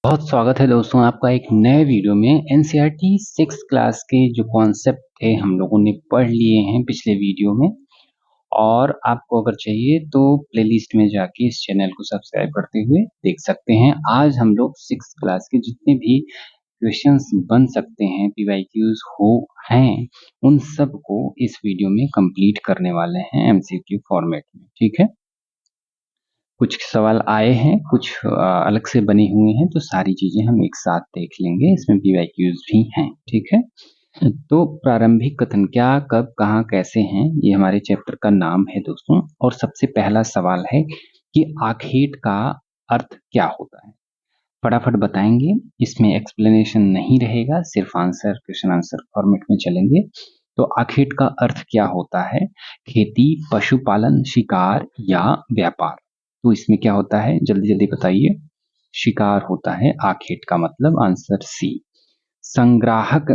बहुत स्वागत है दोस्तों आपका एक नए वीडियो में। एनसीईआरटी 6th क्लास के जो कॉन्सेप्ट थे हम लोगों ने पढ़ लिए हैं पिछले वीडियो में, और आपको अगर चाहिए तो प्लेलिस्ट में जाके इस चैनल को सब्सक्राइब करते हुए देख सकते हैं। आज हम लोग 6th क्लास के जितने भी क्वेश्चंस बन सकते हैं, पीवाईक्यूज हो हैं, उन सब को इस वीडियो में कंप्लीट करने वाले हैं एमसीक्यू फॉर्मेट में। ठीक है, कुछ सवाल आए हैं, कुछ अलग से बने हुए हैं, तो सारी चीजें हम एक साथ देख लेंगे। इसमें पीवाईक्यूज भी हैं। ठीक है, तो प्रारंभिक कथन क्या, कब, कहाँ, कैसे हैं, ये हमारे चैप्टर का नाम है दोस्तों। और सबसे पहला सवाल है कि आखेट का अर्थ क्या होता है। फटाफट बताएंगे, इसमें एक्सप्लेनेशन नहीं रहेगा, सिर्फ आंसर, क्वेश्चन आंसर फॉर्मेट में चलेंगे। तो आखेट का अर्थ क्या होता है? खेती, पशुपालन, शिकार या व्यापार। तो इसमें क्या होता है, जल्दी जल्दी बताइए। शिकार होता है आखेट का मतलब, आंसर सी। संग्राहक,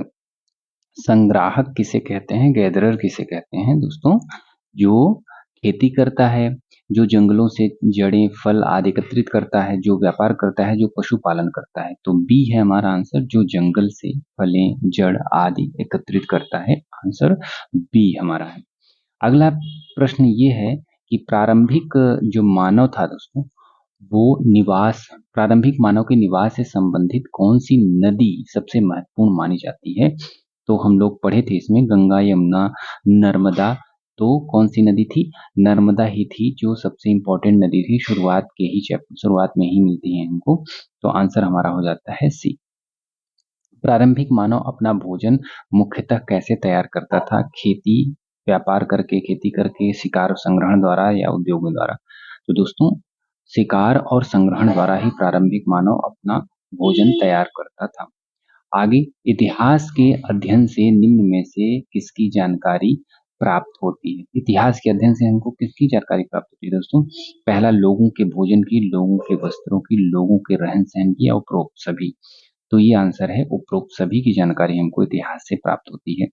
संग्राहक किसे कहते हैं, गैदरर किसे कहते हैं दोस्तों? जो खेती करता है, जो जंगलों से जड़ें, फल आदि एकत्रित करता है, जो व्यापार करता है, जो पशुपालन करता है। तो बी है हमारा आंसर, जो जंगल से फलें, जड़ आदि एकत्रित करता है। आंसर बी हमारा है। अगला प्रश्न ये है कि प्रारंभिक जो मानव था दोस्तों, वो निवास, प्रारंभिक मानव के निवास से संबंधित कौन सी नदी सबसे महत्वपूर्ण मानी जाती है? तो हम लोग पढ़े थे इसमें गंगा, यमुना, नर्मदा। तो कौन सी नदी थी? नर्मदा ही थी जो सबसे इंपॉर्टेंट नदी थी। शुरुआत में ही मिलती है हमको। तो आंसर हमारा हो जाता है सी। प्रारंभिक मानव अपना भोजन मुख्यतः कैसे तैयार करता था? खेती, व्यापार करके, खेती करके, शिकार और संग्रहण द्वारा या उद्योगों द्वारा। तो दोस्तों शिकार और संग्रहण द्वारा ही प्रारंभिक मानव अपना भोजन तैयार करता था। आगे, इतिहास के अध्ययन से निम्न में से किसकी जानकारी प्राप्त होती है? इतिहास के अध्ययन से हमको किसकी जानकारी प्राप्त होती है दोस्तों? पहला, लोगों के भोजन की, लोगों के वस्त्रों की, लोगों के रहन सहन की, या उपरोक्त सभी। तो ये आंसर है, उपरोक्त सभी की जानकारी हमको इतिहास से प्राप्त होती है।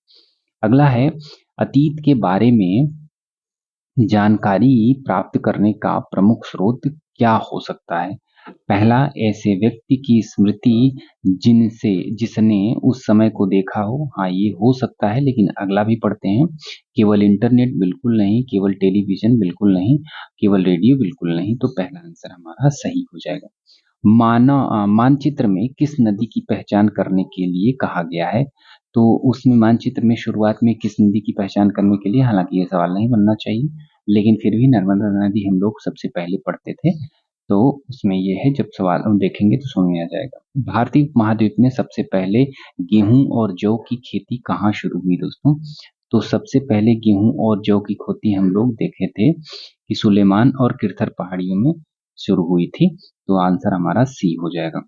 अगला है, अतीत के बारे में जानकारी प्राप्त करने का प्रमुख स्रोत क्या हो सकता है? पहला, ऐसे व्यक्ति की स्मृति जिसने उस समय को देखा हो। हाँ, ये हो सकता है, लेकिन अगला भी पढ़ते हैं। केवल इंटरनेट बिल्कुल नहीं, केवल टेलीविजन बिल्कुल नहीं, केवल रेडियो बिल्कुल नहीं। तो पहला आंसर हमारा सही हो जाएगा। मानचित्र में किस नदी की पहचान करने के लिए कहा गया है? तो उसमें मानचित्र में शुरुआत में किस नदी की पहचान करने के लिए, हालांकि ये सवाल नहीं बनना चाहिए, लेकिन फिर भी नर्मदा नदी हम लोग सबसे पहले पढ़ते थे। तो उसमें ये है, जब सवाल हम देखेंगे तो समझ में आ जाएगा। भारतीय महाद्वीप में सबसे पहले गेहूं और जौ की खेती कहाँ शुरू हुई दोस्तों? तो सबसे पहले गेहूं और जौ की खेती हम लोग देखे थे कि सुलेमान और किरथर पहाड़ियों में शुरू हुई थी। तो आंसर हमारा सी हो जाएगा।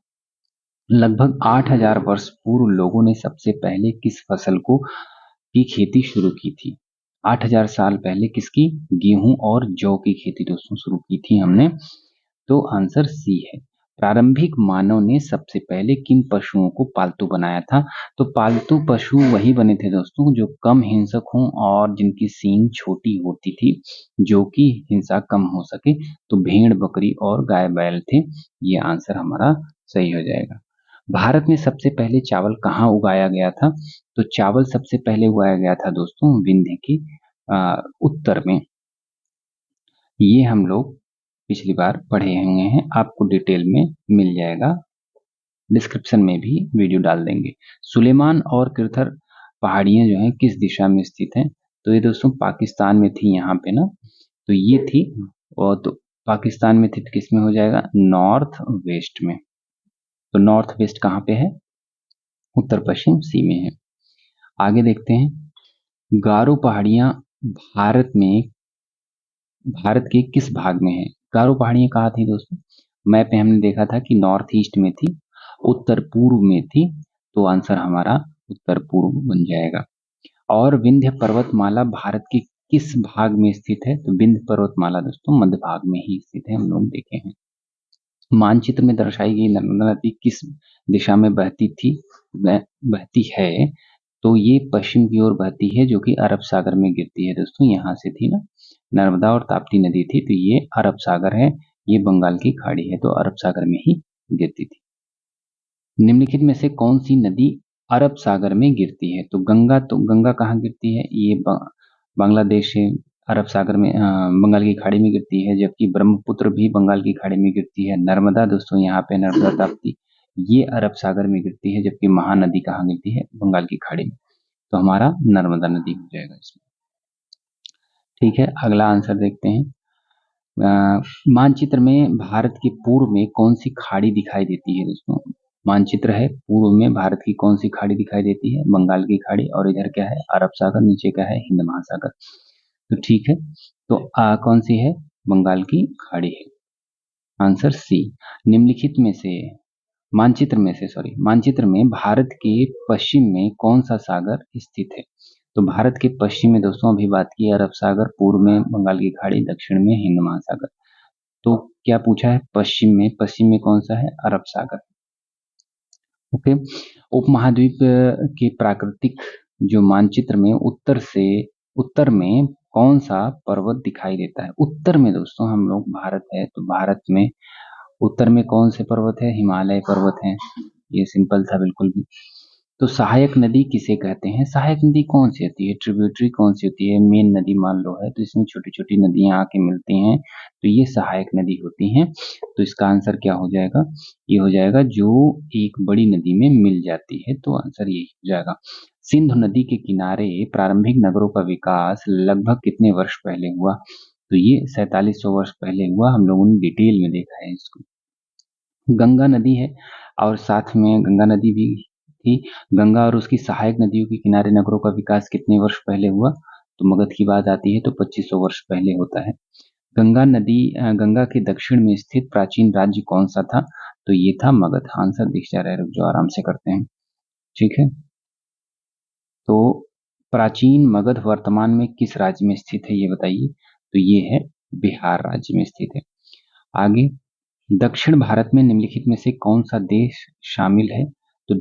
लगभग 8000 वर्ष पूर्व लोगों ने सबसे पहले किस फसल को की खेती शुरू की थी? 8000 साल पहले किसकी? गेहूं और जौ की खेती दोस्तों शुरू की थी हमने। तो आंसर सी है। प्रारंभिक मानव ने सबसे पहले किन पशुओं को पालतू बनाया था? तो पालतू पशु वही बने थे दोस्तों जो कम हिंसक हों और जिनकी सींग छोटी होती थी, जो कि हिंसा कम हो सके। तो भेड़, बकरी और गाय बैल थे। ये आंसर हमारा सही हो जाएगा। भारत में सबसे पहले चावल कहाँ उगाया गया था? तो चावल सबसे पहले उगाया गया था दोस्तों विंध्य के उत्तर में। ये हम लोग पिछली बार पढ़े हुए हैं, आपको डिटेल में मिल जाएगा, डिस्क्रिप्शन में भी वीडियो डाल देंगे। सुलेमान और किरथर पहाड़ियां जो हैं किस दिशा में स्थित हैं? तो ये दोस्तों पाकिस्तान में थी, यहाँ पे ना। तो ये थी, और तो पाकिस्तान में थी, तो किस में हो जाएगा? नॉर्थ वेस्ट में। तो नॉर्थ वेस्ट कहाँ पे है? उत्तर पश्चिम सी में है। आगे देखते हैं, गारो पहाड़ियां भारत में, भारत के किस भाग में है? गारो पहाड़ियां कहाँ थी दोस्तों? मैप में हमने देखा था कि नॉर्थ ईस्ट में थी, उत्तर पूर्व में थी। तो आंसर हमारा उत्तर पूर्व बन जाएगा। और विंध्य पर्वतमाला भारत के किस भाग में स्थित है? तो विंध्य पर्वतमाला दोस्तों मध्य भाग में ही स्थित है, हम लोग देखे हैं। मानचित्र में दर्शाई गई नर्मदा नदी किस दिशा में बहती है? तो ये पश्चिम की ओर बहती है, जो कि अरब सागर में गिरती है दोस्तों। यहाँ से थी ना, नर्मदा और ताप्ती नदी थी, तो ये अरब सागर है, ये बंगाल की खाड़ी है, तो अरब सागर में ही गिरती थी। निम्नलिखित में से कौन सी नदी अरब सागर में गिरती है? तो गंगा कहाँ गिरती है? ये बांग्लादेश है, अरब सागर में बंगाल की खाड़ी में गिरती है, जबकि ब्रह्मपुत्र भी बंगाल की खाड़ी में गिरती है। नर्मदा दोस्तों यहाँ पे नर्मदा ताप्ती ये अरब सागर में गिरती है, जबकि महानदी कहाँ गिरती है? बंगाल की खाड़ी में। तो हमारा नर्मदा नदी हो जाएगा इसमें। ठीक है, अगला आंसर देखते हैं। मानचित्र में भारत के पूर्व में कौन सी खाड़ी दिखाई देती है दोस्तों? मानचित्र है, पूर्व में भारत की कौन सी खाड़ी दिखाई देती है? बंगाल की खाड़ी, और इधर क्या है? अरब सागर, नीचे क्या है? हिंद महासागर। तो ठीक है, तो कौन सी है? बंगाल की खाड़ी है। Answer C. निम्नलिखित में से मानचित्र में भारत के पश्चिम में कौन सा सागर स्थित है? तो भारत के पश्चिम में दोस्तों अभी बात की अरब सागर, पूर्व में बंगाल की खाड़ी, दक्षिण में हिंद महासागर। तो क्या पूछा है? पश्चिम में कौन सा है? अरब सागर। ओके। उपमहाद्वीप के प्राकृतिक जो मानचित्र में उत्तर में कौन सा पर्वत दिखाई देता है? उत्तर में दोस्तों हम लोग भारत है, तो भारत में उत्तर में कौन से पर्वत है? हिमालय पर्वत है। ये सिंपल था बिल्कुल भी। तो सहायक नदी किसे कहते हैं? सहायक नदी कौन सी होती है? ट्रिब्यूटरी कौन सी होती है? मेन नदी मान लो है, तो इसमें छोटी छोटी नदियां आके मिलती हैं, तो ये सहायक नदी होती हैं। तो इसका आंसर क्या हो जाएगा? ये हो जाएगा जो एक बड़ी नदी में मिल जाती है, तो आंसर यही हो जाएगा। सिंधु नदी के किनारे प्रारंभिक नगरों का विकास लगभग कितने वर्ष पहले हुआ? तो ये 4700 वर्ष पहले हुआ। हम लोगों ने डिटेल में देखा है इसको। गंगा नदी है, और साथ में गंगा नदी भी थी। गंगा और उसकी सहायक नदियों के किनारे नगरों का विकास कितने वर्ष पहले हुआ? तो मगध की बात आती है तो 2500 वर्ष पहले होता है। गंगा के दक्षिण में स्थित प्राचीन राज्य कौन सा था? तो ये था मगध। आंसर दिख जा रहा है, रुक जाओ आराम से करते हैं। ठीक है, तो प्राचीन मगध वर्तमान में किस राज्य में स्थित है, ये बताइए। तो ये है बिहार राज्य में स्थित है। आगे, दक्षिण भारत में निम्नलिखित में से कौन सा देश शामिल है? तो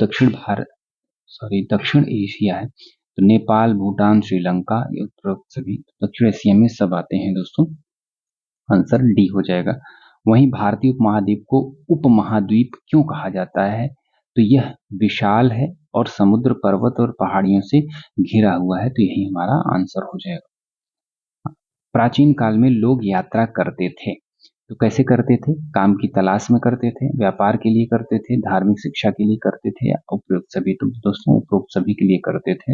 दक्षिण एशिया है, तो नेपाल, भूटान, श्रीलंका, ये उपरोक्त सभी दक्षिण एशिया में सब आते हैं दोस्तों। आंसर डी हो जाएगा। वहीं भारतीय उपमहाद्वीप को उपमहाद्वीप क्यों कहा जाता है? तो यह विशाल है और समुद्र, पर्वत और पहाड़ियों से घिरा हुआ है, तो यही हमारा आंसर हो जाएगा। प्राचीन काल में लोग यात्रा करते थे, तो कैसे करते थे? काम की तलाश में करते थे, व्यापार के लिए करते थे, धार्मिक शिक्षा के लिए करते थे, या उपरोक्त सभी? तो दोस्तों उपरोक्त सभी के लिए करते थे।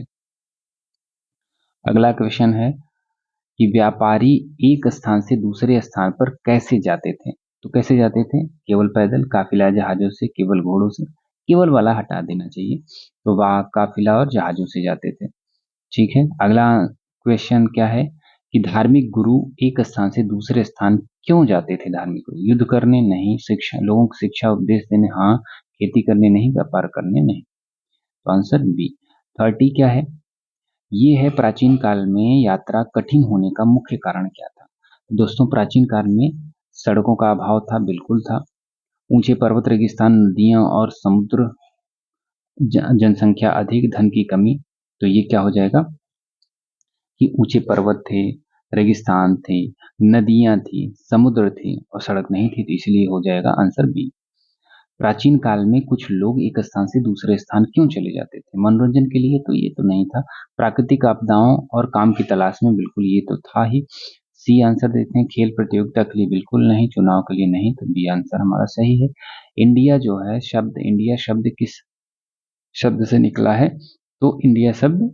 अगला क्वेश्चन है कि व्यापारी एक स्थान से दूसरे स्थान पर कैसे जाते थे? तो कैसे जाते थे? केवल पैदल, काफिला, जहाजों से, केवल घोड़ों से? केवल वाला हटा देना चाहिए, तो वह काफिला और जहाजों से जाते थे। ठीक है, अगला क्वेश्चन क्या है कि धार्मिक गुरु एक स्थान से दूसरे स्थान क्यों जाते थे? धार्मिक गुरु युद्ध करने? नहीं। शिक्षा, लोगों को शिक्षा उपदेश देने? हाँ। खेती करने? नहीं। व्यापार करने? नहीं। तो आंसर बी। 30 क्या है? ये है प्राचीन काल में यात्रा कठिन होने का मुख्य कारण क्या था? दोस्तों प्राचीन काल में सड़कों का अभाव था, बिल्कुल था। ऊंचे पर्वत, रेगिस्तान, नदियां और समुद्र, जनसंख्या अधिक, धन की कमी। तो ये क्या हो जाएगा कि ऊंचे पर्वत थे, रेगिस्तान थे, नदियां थी, समुद्र थे और सड़क नहीं थी, तो इसलिए हो जाएगा आंसर बी। प्राचीन काल में कुछ लोग एक स्थान से दूसरे स्थान क्यों चले जाते थे? मनोरंजन के लिए? तो ये तो नहीं था। प्राकृतिक आपदाओं और काम की तलाश में? बिल्कुल ये तो था ही। सी आंसर देते हैं। खेल प्रतियोगिता के लिए? बिल्कुल नहीं। चुनाव के लिए? नहीं। तो बी आंसर हमारा सही है। इंडिया शब्द किस शब्द से निकला है? तो इंडिया शब्द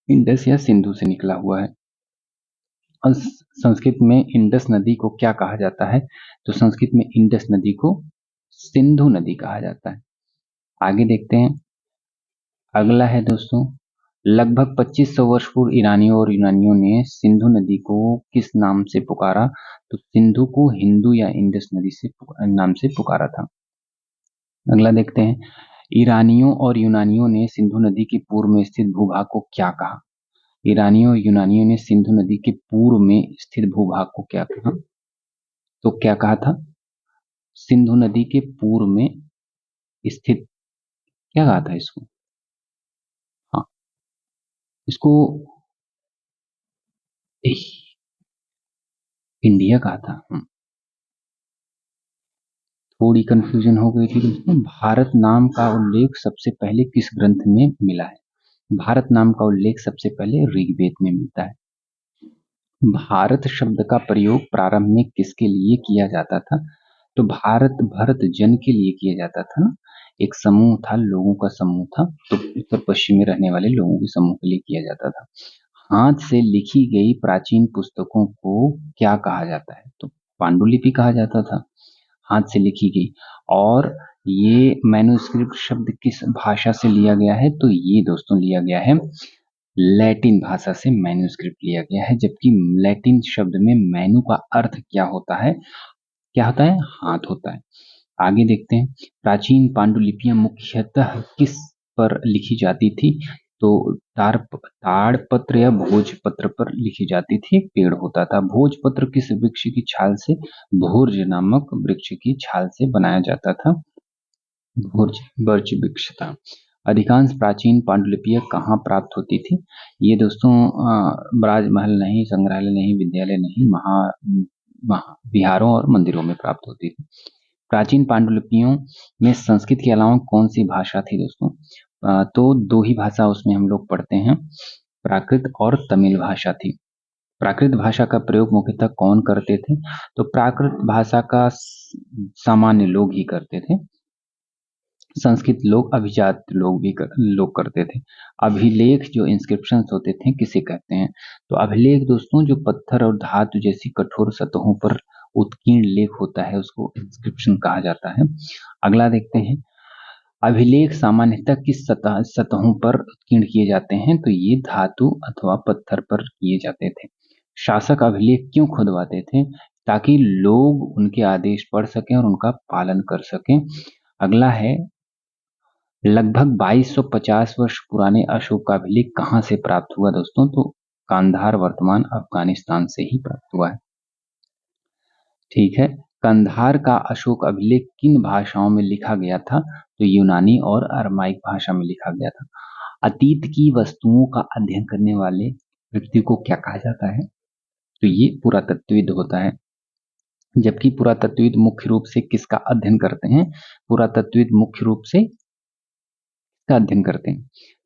इंडस या सिंधु से निकला हुआ है। और संस्कृत में इंडस नदी को क्या कहा जाता है? तो संस्कृत में इंडस नदी को सिंधु नदी कहा जाता है। आगे देखते हैं। अगला है दोस्तों, लगभग 2500 वर्ष पूर्व ईरानियों और यूनानियों ने सिंधु नदी को किस नाम से पुकारा? तो सिंधु को हिंदू या इंडस नदी से नाम से पुकारा था। अगला देखते हैं, ईरानियों और यूनानियों ने सिंधु नदी के पूर्व में स्थित भूभाग को क्या कहा? ईरानियों और यूनानियों ने सिंधु नदी के पूर्व में स्थित भूभाग को क्या कहा? तो क्या कहा था? सिंधु नदी के पूर्व में स्थित, क्या कहा था इसको? हाँ, इसको इंडिया कहा था। थोड़ी कंफ्यूजन हो गई थी दोस्तों। भारत नाम का उल्लेख सबसे पहले किस ग्रंथ में मिला है? भारत नाम का उल्लेख सबसे पहले ऋग्वेद में मिलता है। भारत शब्द का प्रयोग प्रारंभ में किसके लिए किया जाता था? तो भारत भरत जन के लिए किया जाता था ना। एक समूह था, लोगों का समूह था, तो उत्तर पश्चिम में रहने वाले लोगों के समूह के लिए किया जाता था। हाथ से लिखी गई प्राचीन पुस्तकों को क्या कहा जाता है? तो पांडुलिपि कहा जाता था, हाथ से लिखी गई। और ये मैन्युस्क्रिप्ट शब्द किस भाषा से लिया गया है? तो ये दोस्तों लिया गया है लैटिन भाषा से मैन्युस्क्रिप्ट लिया गया है। जबकि लैटिन शब्द में मैन्यू का अर्थ क्या होता है? क्या होता है? हाथ होता है। आगे देखते हैं, प्राचीन पांडुलिपियां मुख्यतः किस पर लिखी जाती थी? तो ताड़पत्र या भोजपत्र पर लिखी जाती थी। एक पेड़ होता था। भोजपत्र किस वृक्ष की छाल से? भोर्ज नामक वृक्ष की छाल से बनाया जाता था। भोर्ज बर्च वृक्ष था। अधिकांश प्राचीन पांडुलिपियां कहाँ प्राप्त होती थी? ये दोस्तों राजमहल नहीं, संग्रहालय नहीं, विद्यालय नहीं, विहारों और मंदिरों में प्राप्त होती थी। प्राचीन पांडुलिपियों में संस्कृत के अलावा कौन सी भाषा थी दोस्तों? तो दो ही भाषा उसमें हम लोग पढ़ते हैं, प्राकृत और तमिल भाषा थी। प्राकृत भाषा का प्रयोग मुख्यतः कौन करते थे? तो प्राकृत भाषा का सामान्य लोग ही करते थे। संस्कृत लोग अभिजात लोग करते थे। अभिलेख जो इंस्क्रिप्शंस होते थे किसे कहते हैं? तो अभिलेख दोस्तों जो पत्थर और धातु जैसी कठोर सतहों पर उत्कीर्ण लेख होता है उसको इंस्क्रिप्शन कहा जाता है। अगला देखते हैं, अभिलेख सामान्यतः किस सतहों पर उत्कीर्ण किए जाते हैं? तो ये धातु अथवा पत्थर पर किए जाते थे। शासक अभिलेख क्यों खुदवाते थे? ताकि लोग उनके आदेश पढ़ सकें और उनका पालन कर सकें। अगला है, लगभग 2250 वर्ष पुराने अशोक का अभिलेख कहाँ से प्राप्त हुआ दोस्तों? तो कांधार वर्तमान अफगानिस्तान से ही प्राप्त हुआ है। ठीक है, कंधार का अशोक अभिलेख किन भाषाओं में लिखा गया था? तो यूनानी और अरमाइक भाषा में लिखा गया था। अतीत की वस्तुओं का अध्ययन करने वाले व्यक्ति को क्या कहा जाता है? तो ये पुरातत्वविद होता है। जबकि पुरातत्वविद मुख्य रूप से किसका अध्ययन करते हैं? पुरातत्वविद मुख्य रूप से का अध्ययन करते हैं।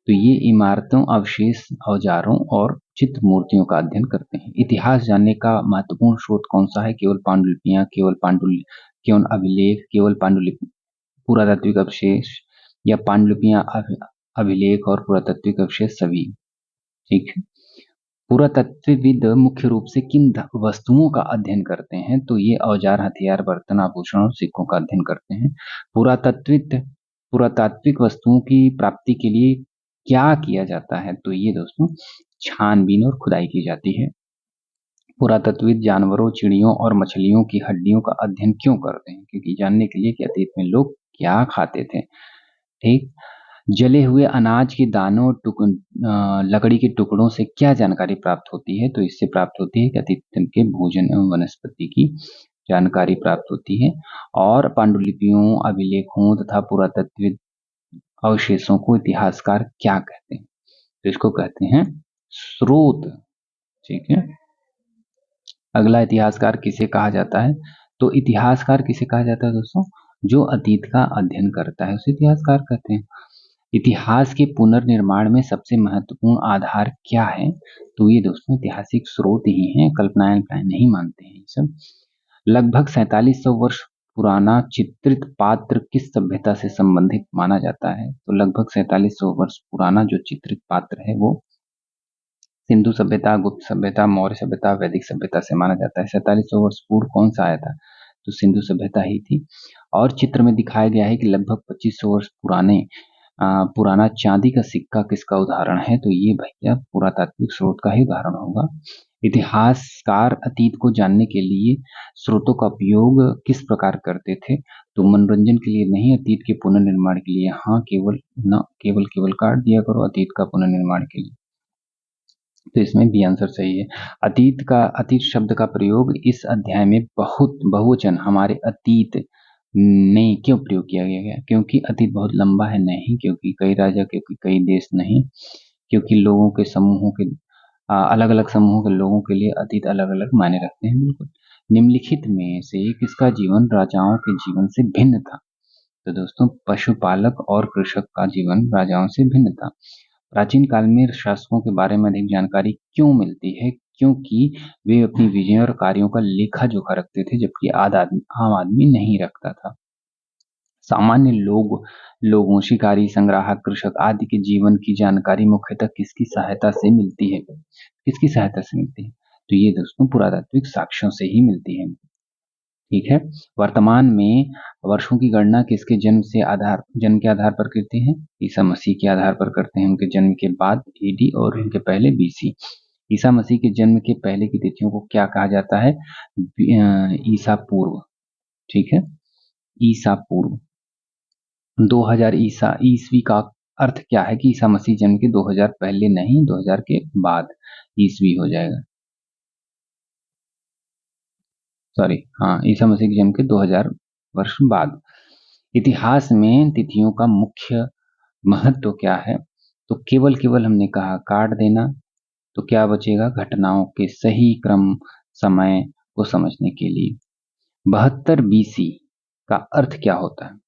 तो ये इमारतों, अवशेष, औजारों और चित्र मूर्तियों का अध्ययन करते हैं। इतिहास जानने का महत्वपूर्ण स्रोत कौन सा है? केवल पांडुलिपियां, केवल अभिलेख, केवल पांडुलिपि, पुरातात्विक अवशेष, या पांडुलिपियां, अभिलेख और पुरातात्विक अवशेष सभी? ठीक है। पुरातत्वविद मुख्य रूप से किन वस्तुओं का अध्ययन करते हैं? तो ये औजार, हथियार, बर्तन, आभूषण और सिक्कों का अध्ययन करते हैं। पुरातात्विक वस्तुओं की प्राप्ति के लिए क्या किया जाता है? तो ये दोस्तों छानबीन और खुदाई की जाती है। पुरातत्वविद जानवरों, चिड़ियों और मछलियों की हड्डियों का अध्ययन क्यों करते हैं? क्योंकि जानने के लिए कि अतीत में लोग क्या खाते थे। ठीक, जले हुए अनाज के दानों, लकड़ी के टुकड़ों से क्या जानकारी प्राप्त होती है? तो इससे प्राप्त होती है कि अतीत के भोजन एवं वनस्पति की जानकारी प्राप्त होती है। और पांडुलिपियों, अभिलेखों तथा पुरातत्विक अवशेषों को इतिहासकार क्या कहते हैं? तो इसको कहते हैं स्रोत। ठीक है। अगला, इतिहासकार किसे कहा जाता है? तो इतिहासकार किसे कहा जाता है दोस्तों? जो अतीत का अध्ययन करता है उसे इतिहासकार कहते हैं। इतिहास के पुनर्निर्माण में सबसे महत्वपूर्ण आधार क्या है? तो ये दोस्तों ऐतिहासिक स्रोत ही हैं, कल्पनाएं नहीं मानते हैं ये सब। लगभग 4700 वर्ष पुराना चित्रित पात्र किस सभ्यता से संबंधित माना जाता है? तो लगभग 4700 वर्ष पुराना जो चित्रित पात्र है वो सिंधु सभ्यता, गुप्त सभ्यता, मौर्य सभ्यता, वैदिक सभ्यता से माना जाता है। 4700 वर्ष पूर्व कौन सा आया था? तो सिंधु सभ्यता ही थी। और चित्र में दिखाया गया है कि लगभग 2500 वर्ष पुराना चांदी का सिक्का किसका उदाहरण है? तो ये भैया पुरातात्विक स्रोत का ही उदाहरण होगा। इतिहासकार अतीत को जानने के लिए स्रोतों का उपयोग किस प्रकार करते थे? तो मनोरंजन के लिए नहीं, अतीत के पुनर्निर्माण के लिए। हाँ, केवल काट दिया करो अतीत का पुनर्निर्माण के लिए। तो इसमें बी आंसर सही है। अतीत शब्द का प्रयोग इस अध्याय में बहुत बहुवचन हमारे अतीत में क्यों प्रयोग किया गया? क्योंकि अतीत बहुत लंबा है? नहीं, क्योंकि कई राजा, क्योंकि कई देश, नहीं, क्योंकि लोगों के समूहों के अलग अलग समूहों के लोगों के लिए अतीत अलग अलग मायने रखते हैं। बिल्कुल। निम्नलिखित में से किसका जीवन राजाओं के जीवन से भिन्न था? तो दोस्तों पशुपालक और कृषक का जीवन राजाओं से भिन्न था। प्राचीन काल में शासकों के बारे में अधिक जानकारी क्यों मिलती है? क्योंकि वे अपनी विजय और कार्यों का लेखा जोखा रखते थे, जबकि आम आदमी नहीं रखता था। सामान्य लोगों शिकारी, संग्राहक, कृषक आदि के जीवन की जानकारी मुख्यतः किसकी सहायता से मिलती है? किसकी सहायता से मिलती है? तो ये दोस्तों पुरातात्विक साक्ष्यों से ही मिलती है। ठीक है। वर्तमान में वर्षों की गणना किसके जन्म के आधार पर करते हैं? ईसा मसीह के आधार पर करते हैं, उनके जन्म के बाद एडी और उनके पहले बीसी। ईसा मसीह के जन्म के पहले की तिथियों को क्या कहा जाता है? ईसा पूर्व। ठीक है, ईसा पूर्व। 2000 ईसवी का अर्थ क्या है कि ईसा मसीह जन्म के 2000 पहले नहीं, 2000 के बाद ईसवी हो जाएगा। सॉरी, हाँ, ईसा मसीह के जन्म के 2000 वर्ष बाद। इतिहास में तिथियों का मुख्य महत्व क्या है? तो केवल हमने कहा काट देना, तो क्या बचेगा? घटनाओं के सही क्रम समय को समझने के लिए। 72 बीसी का अर्थ क्या होता है?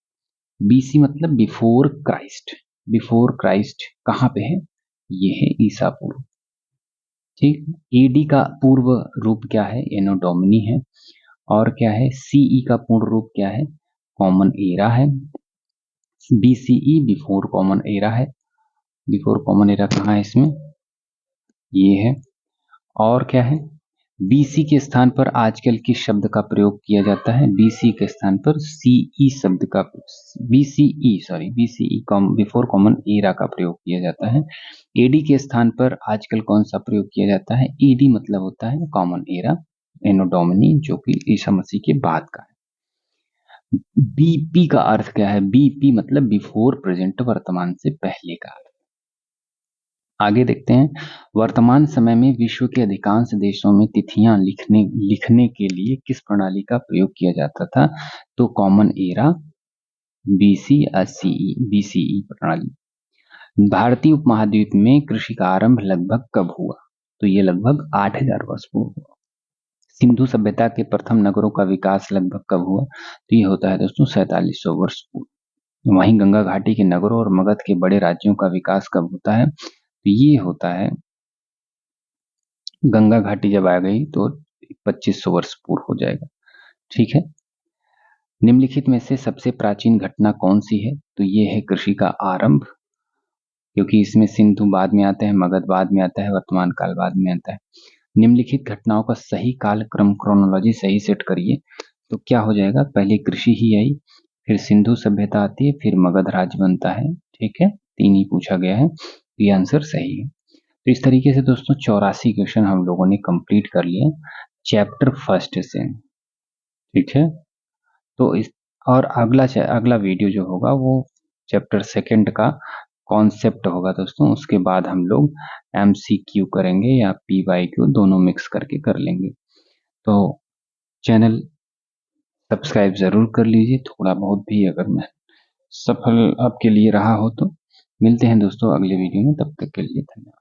बीसी मतलब बिफोर क्राइस्ट। बिफोर क्राइस्ट कहाँ पे है? ये है ईसा पूर्व। ठीक। एडी का पूर्व रूप क्या है? एनो डोमिनी है। और क्या है? सीई का पूर्ण रूप क्या है? कॉमन एरा है। बीसीई बिफोर कॉमन एरा है। बिफोर कॉमन एरा कहाँ है इसमें? ये है। और क्या है? बीसी के स्थान पर आजकल किस शब्द का प्रयोग किया जाता है? बीसी के स्थान पर सीई शब्द का बीसीई बिफोर कॉमन एरा का प्रयोग किया जाता है। एडी के स्थान पर आजकल कौन सा प्रयोग किया जाता है? एडी मतलब होता है कॉमन एरा, एनो डोमिनी, जो कि ईसा मसीह के बाद का है। बीपी का अर्थ क्या है? बीपी मतलब बिफोर प्रेजेंट, वर्तमान से पहले का। आगे देखते हैं। वर्तमान समय में विश्व के अधिकांश देशों में तिथियां लिखने के लिए किस प्रणाली का प्रयोग किया जाता था? तो कॉमन एरा, बीसी या सीई, बीसीई प्रणाली। भारतीय उपमहाद्वीप में कृषि का आरंभ लगभग कब हुआ? तो ये लगभग 8000 वर्ष पूर्व हुआ। सिंधु सभ्यता के प्रथम नगरों का विकास लगभग कब हुआ? तो ये होता है दोस्तों 4700 वर्ष पूर्व। वहीं गंगा घाटी के नगरों और मगध के बड़े राज्यों का विकास कब होता है? तो ये होता है, गंगा घाटी जब आ गई तो 2500 वर्ष पूर्व हो जाएगा। ठीक है। निम्नलिखित में से सबसे प्राचीन घटना कौन सी है? तो ये है कृषि का आरंभ, क्योंकि इसमें सिंधु बाद में आता है, मगध बाद में आता है, वर्तमान काल बाद में आता है। निम्नलिखित घटनाओं का सही काल क्रम, क्रोनोलॉजी सही सेट करिए। तो क्या हो जाएगा? पहले कृषि ही आई, फिर सिंधु सभ्यता आती है, फिर मगध राज्य बनता है। ठीक है, 3 ही पूछा गया है, ये आंसर सही है। तो इस तरीके से दोस्तों 84 क्वेश्चन हम लोगों ने कंप्लीट कर लिए चैप्टर फर्स्ट से। ठीक है, तो इस और अगला वीडियो जो होगा वो चैप्टर सेकंड का कॉन्सेप्ट होगा दोस्तों। उसके बाद हम लोग MCQ करेंगे या PYQ, दोनों मिक्स करके कर लेंगे। तो चैनल सब्सक्राइब जरूर कर लीजिए, थोड़ा बहुत भी अगर मैं सफल आपके लिए रहा हो तो। मिलते हैं दोस्तों अगले वीडियो में, तब तक के लिए धन्यवाद।